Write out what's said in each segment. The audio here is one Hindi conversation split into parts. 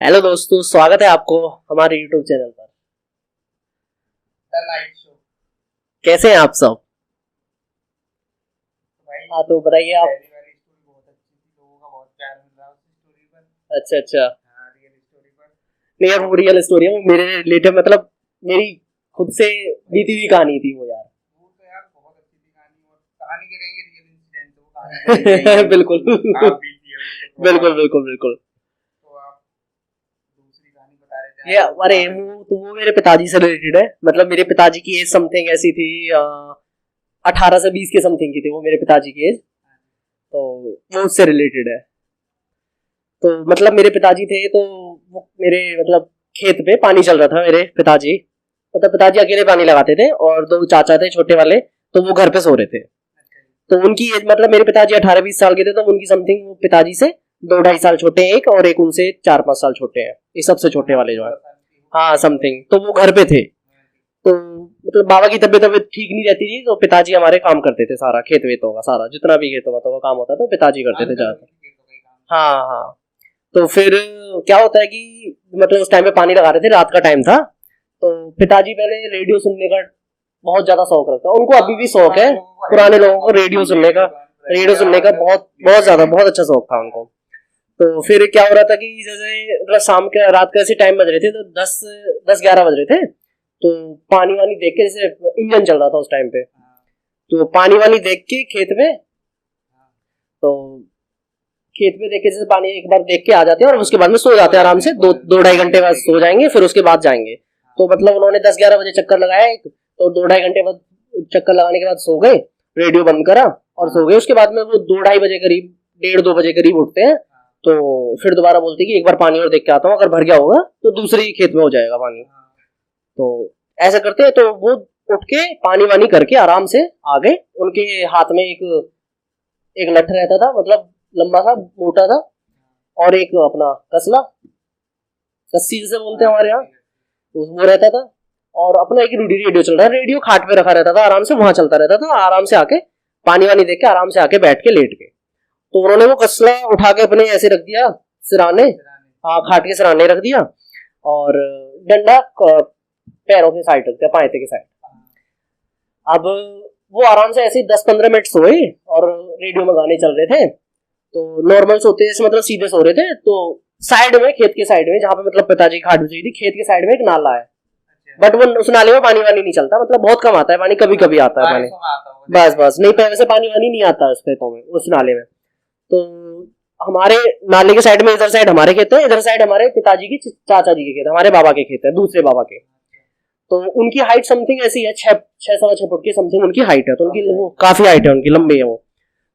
हेलो दोस्तों, स्वागत है आपको हमारे YouTube चैनल पर। The night show. कैसे हैं आप सब? भाई हाँ, तो बताइए आप। पहली वाली स्टोरी बहुत अच्छी थी, लोगों का बहुत प्यार मिल रहा है उस स्टोरी पर। अच्छा अच्छा। हाँ, रियल स्टोरी पर। नहीं यार, वो रियल स्टोरी है, वो मेरे रिलेटिव मतलब मेरी खुद से बीती हुई कहानी थी वो यार। वो तो यार बहुत अच्छी थी कहानी, और कहानी के कहेंगे रियल इंसिडेंट, तो वो कहानी तो नहीं है। बिल्कुल आप बीती है वो तो बिल्कुल बिल्कुल बिल्कुल। तो आप दूसरी कहानी बता रहे थे ये आप, अरे वो मेरे पिताजी से रिलेटेड है। मतलब मेरे पिताजी की एज समथिंग ऐसी थी, 18 से 20 के समथिंग की थी वो मेरे पिताजी की एज। तो वो उससे रिलेटेड है। तो मतलब मेरे पिताजी थे तो वो मेरे मतलब खेत पे पानी चल रहा था। मेरे पिताजी मतलब पिताजी अकेले पानी लगाते थे और दो चाचा थे छोटे वाले, तो वो घर पे सो रहे थे। तो उनकी एज मतलब मेरे पिताजी 18-20 साल के थे, तो उनकी समथिंग वो पिताजी से 2-2.5 साल छोटे हैं एक, और एक उनसे 4-5 साल छोटे हैं, ये सबसे छोटे वाले जो है। हाँ समथिंग, तो वो घर पे थे। तो मतलब बाबा की तबीयत तबीयत ठीक नहीं रहती थी, तो पिताजी हमारे काम करते थे सारा खेत वेतों का, सारा जितना भी खेतों का काम होता था पिताजी करते थे ज्यादातर। हाँ हाँ। तो फिर क्या होता है कि मतलब उस टाइम पे पानी लगा रहे थे, रात का टाइम था। तो पिताजी पहले रेडियो सुनने का बहुत ज्यादा शौक रखता है, उनको अभी भी शौक है पुराने लोगों को रेडियो सुनने का। रेडियो सुनने का बहुत बहुत ज्यादा बहुत अच्छा शौक था उनको। तो फिर क्या हो रहा था कि जैसे मतलब शाम के रात के ऐसे टाइम बज रहे थे, तो 10-11 बज रहे थे। तो पानी वानी देख के, जैसे इंजन चल रहा था उस टाइम पे, तो पानी वानी देख के खेत में, तो खेत में देख के जैसे पानी एक बार देख के आ जाते हैं और उसके बाद में सो जाते हैं आराम से, 2-2.5 घंटे बाद सो जाएंगे, फिर उसके बाद जाएंगे। तो मतलब उन्होंने 10-11 बजे चक्कर लगाया एक, तो 2-2.5 घंटे बाद चक्कर लगाने के बाद सो गए, रेडियो बंद करा और सो गए। उसके बाद में वो 2-2.5 बजे करीब, 1:30-2 बजे करीब उठते हैं। तो फिर दोबारा बोलते हैं कि एक बार पानी और देख के आता हूँ, अगर भर गया होगा तो दूसरे ही खेत में हो जाएगा पानी। तो ऐसा करते हैं, तो वो उठ के पानी वानी करके आराम से आ गए। उनके हाथ में एक एक लठ रहता था, मतलब लंबा सा मोटा था, और एक अपना कसला, कस्सी जिसे बोलते हैं हमारे यहाँ, वो रहता था। और अपना एक रेडियो चल रहा है, रेडियो खाट पे रखा रहता था, आराम से वहां चलता रहता था। आराम से आके पानी वानी देख के आराम से आके बैठ के लेट गए। तो उन्होंने वो कसला उठा के अपने ऐसे रख दिया सिराने, हाँ खाट के सिराने रख दिया, और डंडा पैरों के साइड रख दिया, पायते के साइड। अब वो आराम से ऐसे 10-15 मिनट सोए, और रेडियो में गाने चल रहे थे। तो नॉर्मल सोते जैसे, मतलब सीधे सो रहे थे। तो साइड में, खेत के साइड में, जहाँ पे मतलब पिताजी की खाट बिछी थी, खेत के साइड में एक नाला है। बट वो उस नाले में पानी वानी नहीं चलता, मतलब बहुत कम आता है पानी, कभी कभी आता है पानी। बस बस, नहीं वैसे पानी वानी नहीं आता उस खेतों में, उस नाले में। तो हमारे नाले के साइड में, इधर साइड हमारे खेत है, इधर साइड हमारे पिताजी की चाचा जी के खेत, हमारे बाबा के खेत है, दूसरे बाबा के। तो उनकी हाइट समथिंग ऐसी है, 6-6.25 फुट की समथिंग उनकी हाइट है। तो उनकी वो काफी हाइट है उनकी, लंबी है वो।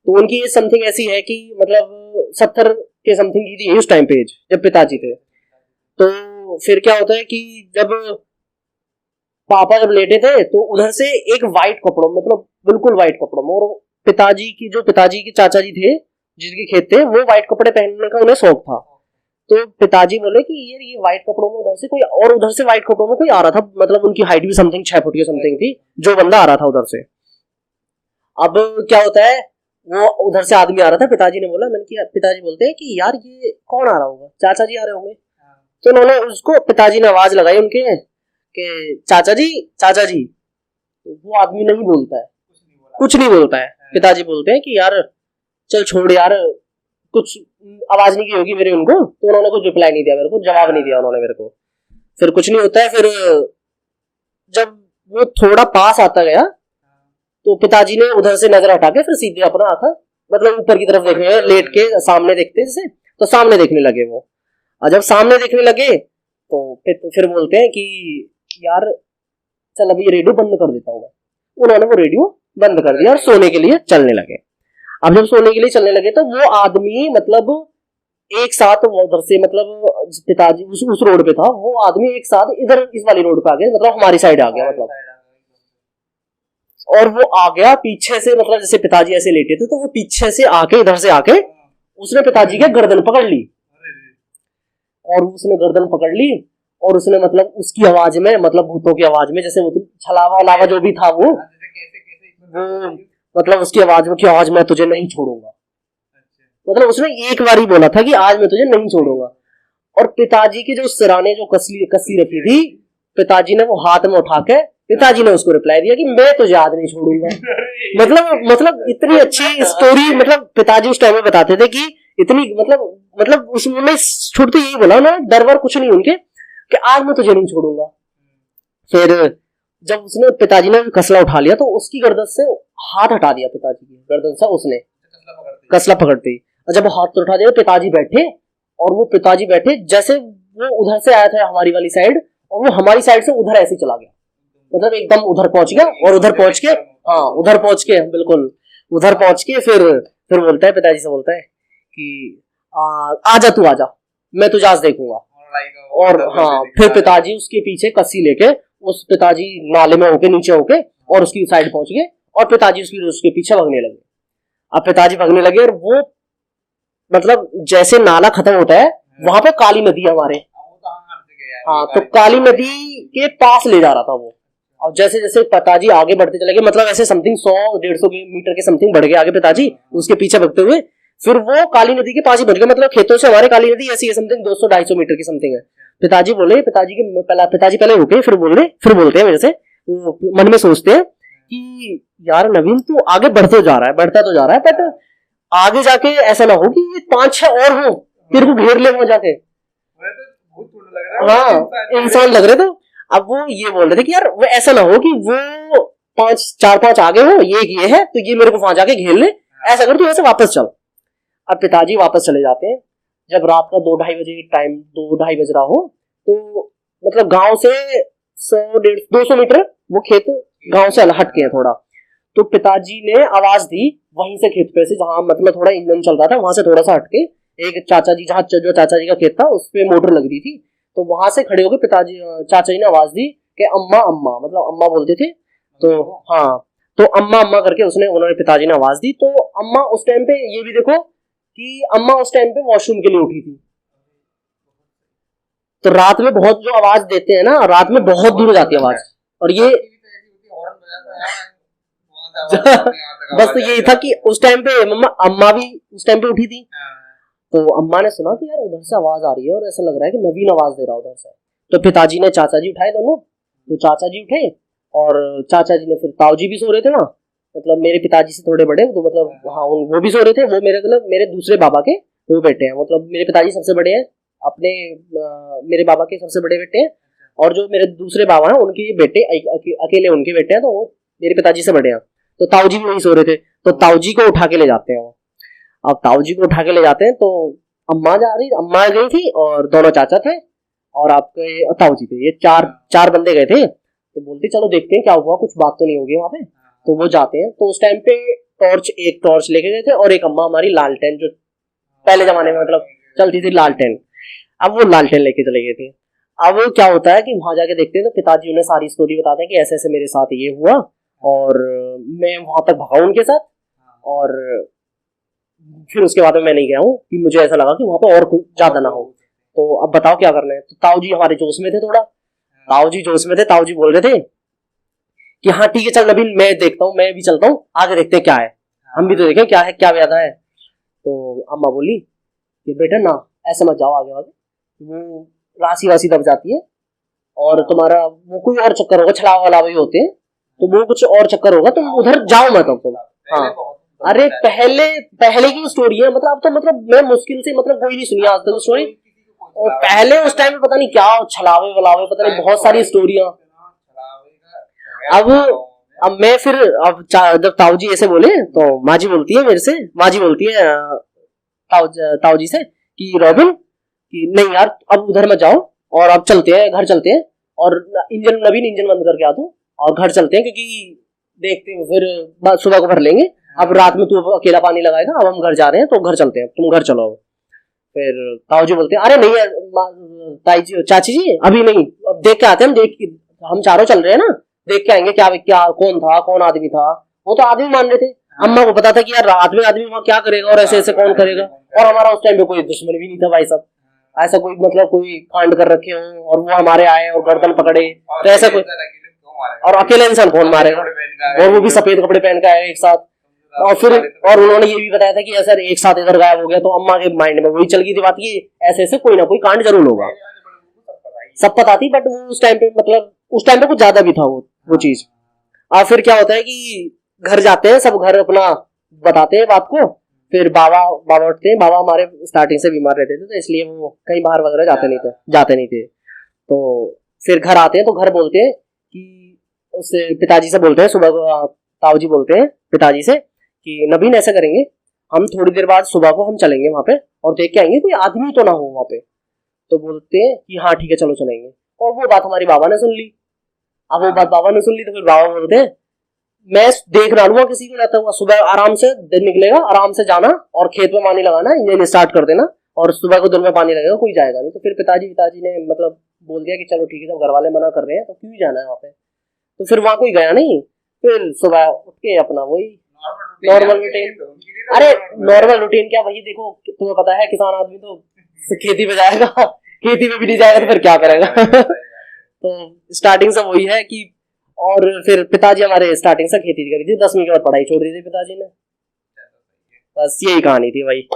तो उनकी एज समथिंग ऐसी है कि मतलब 70 के समथिंग की थी उस टाइम पे एज, जब पिताजी थे। तो फिर क्या होता है कि जब पापा जब लेटे थे, तो उधर से एक वाइट कपड़ों, मतलब बिल्कुल वाइट कपड़ों में, और पिताजी की जो पिताजी के चाचा जी थे जिसके खेत थे, वो वाइट कपड़े पहनने का उन्हें शौक था। तो पिताजी बोले कि ये वाइट कपड़ों में उधर से कोई, और उधर से वाइट कपड़ों में कोई आ रहा था, मतलब उनकी हाइट भी समथिंग 6 फुट की समथिंग थी, जो बंदा आ रहा था उधर से। अब क्या होता है, वो उधर से आदमी आ रहा था, पिताजी ने बोला, मैंने किया, पिताजी बोलते हैं कि यार ये कौन आ रहा होगा, चाचा जी आ रहे होंगे। तो उन्होंने उसको, पिताजी ने आवाज लगाई उनके कि चाचा जी, चाचा जी। तो वो आदमी नहीं बोलता है, कुछ नहीं बोलता है। पिताजी बोलते हैं कि यार चल छोड़ यार, कुछ आवाज नहीं की होगी मेरे उनको। तो उन्होंने कुछ रिप्लाई नहीं दिया मेरे को, जवाब नहीं दिया उन्होंने मेरे को। फिर कुछ नहीं होता है। फिर जब वो थोड़ा पास आता गया, तो पिताजी ने उधर से नजर हटा के फिर सीधे अपना आंखा, मतलब ऊपर की तरफ देखने, लेट के सामने देखते जैसे, तो सामने देखने लगे वो। और जब सामने देखने लगे, तो फिर बोलते हैं कि यार चल अभी रेडियो बंद कर देता हूँ। उन्होंने वो रेडियो बंद कर दिया और सोने के लिए चलने लगे। अब जब सोने के लिए चलने लगे, तो वो आदमी मतलब एक साथ उधर से, मतलब पिताजी उस रोड पे था, वो आदमी एक साथ इधर इस वाली रोड पे आ गया, मतलब हमारी साइड आ गया, मतलब। और वो आ गया पीछे से, मतलब जैसे पिताजी ऐसे लेटे थे, तो वो पीछे से आके, इधर से आके उसने पिताजी के गर्दन पकड़ ली, और उसने गर्दन पकड़ ली, और उसने मतलब उसकी आवाज में, मतलब भूतों की आवाज में, जैसे वो छलावा वलावा जो भी था वो मतलब उसकी आवाज में कि आज मैं तुझे नहीं छोड़ूंगा। मतलब उसने एक बार ही बोला था कि आज मैं तुझे नहीं छोड़ूंगा। और पिताजी की जो सिराने जो कसी रखी थी, पिताजी ने वो हाथ में उठा के पिताजी ने उसको रिप्लाई दिया कि मैं तुझे याद नहीं छोड़ूंगा। मतलब इतनी अच्छी स्टोरी, मतलब पिताजी उस टाइम में बताते थे कि इतनी मतलब उसमें छूटते यही बोला ना, डर वर कुछ नहीं उनके कि आज मैं तुझे नहीं छोड़ूंगा। फिर जब उसने पिताजी ने कसला उठा लिया तो उसकी गर्दन से हाथ हटा दिया, पिताजी की गर्दन से उसने कसला पकड़ते ही। और जब हाथ उठा दिया पिताजी बैठे, और वो पिताजी बैठे जैसे वो उधर से आया था हमारी वाली साइड, और वो हमारी साइड से उधर ऐसे ही चला गया, मतलब एकदम उधर पहुंच गया। और उधर पहुंच के उधर पहुंच के बिल्कुल उधर पहुंच के फिर बोलता है, पिताजी से बोलता है कि आजा तू आजा, मैं तुझे आज देखूंगा। और फिर पिताजी उसके पीछे कस्सी लेके उस पिताजी नाले में होके नीचे होके और उसकी साइड पहुंच गए, और पिताजी उसके पीछे भागने लगे। अब पिताजी भागने लगे और वो मतलब जैसे नाला खत्म होता है वहां पे काली नदी है हमारे, तो काली नदी के पास ले जा रहा था वो। और जैसे जैसे पिताजी आगे बढ़ते चले गए, मतलब ऐसे समथिंग 100-150 मीटर के समथिंग बढ़ गए आगे पिताजी उसके पीछे भगते हुए, फिर वो काली नदी के पास ही पहुंच गए। मतलब खेतों से हमारे काली नदी ऐसी है समथिंग 200-250 मीटर की समथिंग है। पिताजी बोले, पिताजी पहले रुके, फिर बोलते हैं मेरे से, मन में सोचते हैं कि यार नवीन तू आगे बढ़ता तो जा रहा है, बट आगे जाके ऐसा ना हो कि ये 5-6 और हो तेरे को घेर ले वहां जाके। हाँ इंसान लग रहे थे। अब वो ये बोल रहे थे कि यार वो ऐसा ना हो कि वो 4-5 आगे हो, ये है तो ये मेरे को वहां जाके घेर ले, ऐसा कर तू ऐसे वापस चल। अब पिताजी वापस चले जाते हैं। जब रात का 2-2:30 बजे टाइम 2-2:30 बज रहा हो, तो मतलब गांव से 100-150-200 मीटर वो खेत गांव से हट के है थोड़ा। तो पिताजी ने आवाज दी वहीं से खेत पे से, जहां मतलब थोड़ा इंजन चल रहा था वहां से थोड़ा सा हटके एक चाचा जी, जहां जो चाचा जी का खेत था उस पे मोटर लग रही थी, तो वहां से खड़े होकर चाचा जी ने आवाज दी कि अम्मा अम्मा, मतलब अम्मा बोलते थे तो तो अम्मा अम्मा करके उन्होंने पिताजी ने आवाज दी। तो अम्मा उस टाइम पे, ये भी देखो कि अम्मा उस टाइम पे वॉशरूम के लिए उठी थी। तो रात में बहुत जो आवाज देते हैं ना, रात में बहुत दूर जाती है आवाज। और ये बस तो यही था कि उस टाइम पे अम्मा भी उस टाइम पे उठी थी। तो अम्मा ने सुना कि यार उधर से आवाज आ रही है और ऐसा लग रहा है कि नवीन आवाज दे रहा है उधर से। तो पिताजी ने चाचा जी उठाए दोनों, तो चाचा जी उठे और चाचा जी ने, फिर ताऊ जी भी सो रहे थे ना, मतलब मेरे पिताजी से थोड़े बड़े, तो मतलब वो भी सो रहे थे। वो मेरे दूसरे बाबा के वो बेटे हैं, मतलब मेरे पिताजी सबसे बड़े हैं अपने, मेरे बाबा के सबसे बड़े बेटे हैं, और जो मेरे दूसरे बाबा हैं उनके बेटे अकेले उनके बेटे हैं, तो वो मेरे पिताजी से बड़े हैं। तो ताऊ जी भी वहीं सो रहे थे, तो ताऊ जी को उठा के ले जाते हैं वो। अब ताऊ जी को उठा के ले जाते हैं तो अम्मा गई थी और दोनों चाचा थे और आपके ताऊ जी थे, ये चार बंदे गए थे। तो बोलते चलो देखते हैं क्या हुआ, कुछ बात तो नहीं होगी वहां पे। तो वो जाते हैं, तो उस टाइम पे एक टॉर्च लेके गए थे, और एक अम्मा हमारी लालटेन, जो पहले जमाने में मतलब चलती थी लालटेन, अब वो लालटेन लेके चले गए थे। अब क्या होता है कि वहां जाके देखते हैं तो पिताजी उन्हें सारी स्टोरी बताते हैं कि ऐसे ऐसे मेरे साथ ये हुआ, और मैं वहां तक भागा उनके साथ, और फिर उसके बाद में मैं नहीं गया हूँ कि मुझे ऐसा लगा कि वहां पर और कुछ ज्यादा ना हो। तो अब बताओ क्या करना है। तो ताऊ जी हमारे जोश में थे थोड़ा, ताऊ जी बोल रहे थे कि हाँ ठीक है चल नबील, मैं देखता हूँ, मैं भी चलता हूँ, आगे देखते हैं क्या है, हम भी तो देखें क्या है, क्या व्यादा है। तो अम्मा बोली कि बेटा ना ऐसे मत जाओ आगे, वो राशि वासी दब जाती है, और तुम्हारा वो कोई और चक्कर होगा, छलावा वलावा भी होते हैं, तो वो कुछ और चक्कर होगा, तुम उधर जाओ मत अब तुम। हाँ अरे पहले की स्टोरी है, मतलब अब तो मतलब मैं मुश्किल से मतलब कोई नहीं सुनी आज तक स्टोरी, और पहले उस टाइम में पता नहीं क्या छलावे वलावे, पता नहीं बहुत सारी स्टोरियां। अब मैं फिर जब ताऊ जी ऐसे बोले तो माँ जी बोलती है मेरे से, माँ जी बोलती है ताऊ जी से कि रॉबिन कि नहीं यार अब उधर मत जाओ, और अब चलते हैं घर चलते हैं, और नवीन इंजन बंद करके आ दो और घर चलते हैं, क्योंकि देखते हैं फिर सुबह को भर लेंगे, अब रात में तू अकेला पानी लगाएगा, अब हम घर जा रहे हैं तो घर चलते हैं, तुम घर चलो। फिर ताऊ जी बोलते हैं अरे नहीं चाची जी अभी नहीं, अब देख के आते हैं, हम चारों चल रहे हैं ना, देख के आएंगे क्या कौन आदमी था। वो तो आदमी मान रहे थे, अम्मा को पता था कि यार रात में आदमी वहां क्या करेगा और ऐसे ऐसे कौन करेगा, और हमारा उस टाइम पे कोई दुश्मन भी नहीं था भाई साहब, ऐसा कोई मतलब कोई कांड कर रखे हो और वो हमारे आए और गर्दन पकड़े, तो ऐसा कोई, और अकेले इंसान कौन मारेगा, और वो भी सफेद कपड़े पहन के आए एक साथ। और फिर और उन्होंने ये भी बताया था कि सर एक साथ इधर गायब हो गया, तो अम्मा के माइंड में वही चल गई थी बात कि ऐसे ऐसे कोई ना कोई कांड जरूर होगा। सब पता थी, बट वो उस टाइम पे मतलब उस टाइम पे कुछ ज्यादा भी था वो चीज। और फिर क्या होता है कि घर जाते हैं सब, घर अपना बताते हैं बात को। फिर बाबा उठते हैं। बाबा हमारे स्टार्टिंग से बीमार रहते थे, तो इसलिए वो कहीं बाहर वगैरह जाते नहीं थे। तो फिर घर आते हैं तो घर बोलते हैं कि उससे पिताजी से बोलते हैं, सुबह को ताऊ जी बोलते हैं पिताजी से कि नवीन ऐसा करेंगे, हम थोड़ी देर बाद सुबह को हम चलेंगे वहां पे और देख के आएंगे कोई आदमी तो ना हो वहां पे। तो बोलते हैं कि हाँ ठीक है चलो चलेंगे। और वो बात हमारी बाबा ने सुन ली। अब वो बात बाबा ने सुन ली तो फिर बाबा बोलते हैं मैं देख रहा हूँ किसी को जाता हुआ, सुबह आराम से दिन निकलेगा, आराम से जाना और खेत में पानी लगाना, इंजन स्टार्ट कर देना और सुबह को दिन में पानी लगेगा, कोई जाएगा नहीं। तो फिर पिताजी ने मतलब बोल दिया कि चलो ठीक है, जब घर वाले मना कर रहे हैं तो क्यों ही जाना है वहाँ पे। तो फिर वहाँ कोई गया नहीं। फिर सुबह उठ के अपना वही नॉर्मल रूटीन। अरे नॉर्मल रूटीन क्या, वही देखो तुम्हें पता है किसान आदमी तो खेती पे जाएगा, खेती पे भी नहीं जाएगा तो फिर क्या करेगा। तो स्टार्टिंग से वही है कि, और फिर पिताजी हमारे स्टार्टिंग से खेती करी थी, 10वीं के बाद पढ़ाई छोड़ दी थी पिताजी ने। बस यही कहानी थी भाई।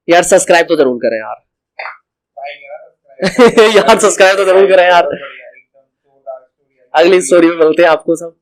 यार सब्सक्राइब तो जरूर करें यार। यार सब्सक्राइब तो जरूर करें यार। अगली स्टोरी में मिलते हैं आपको सब।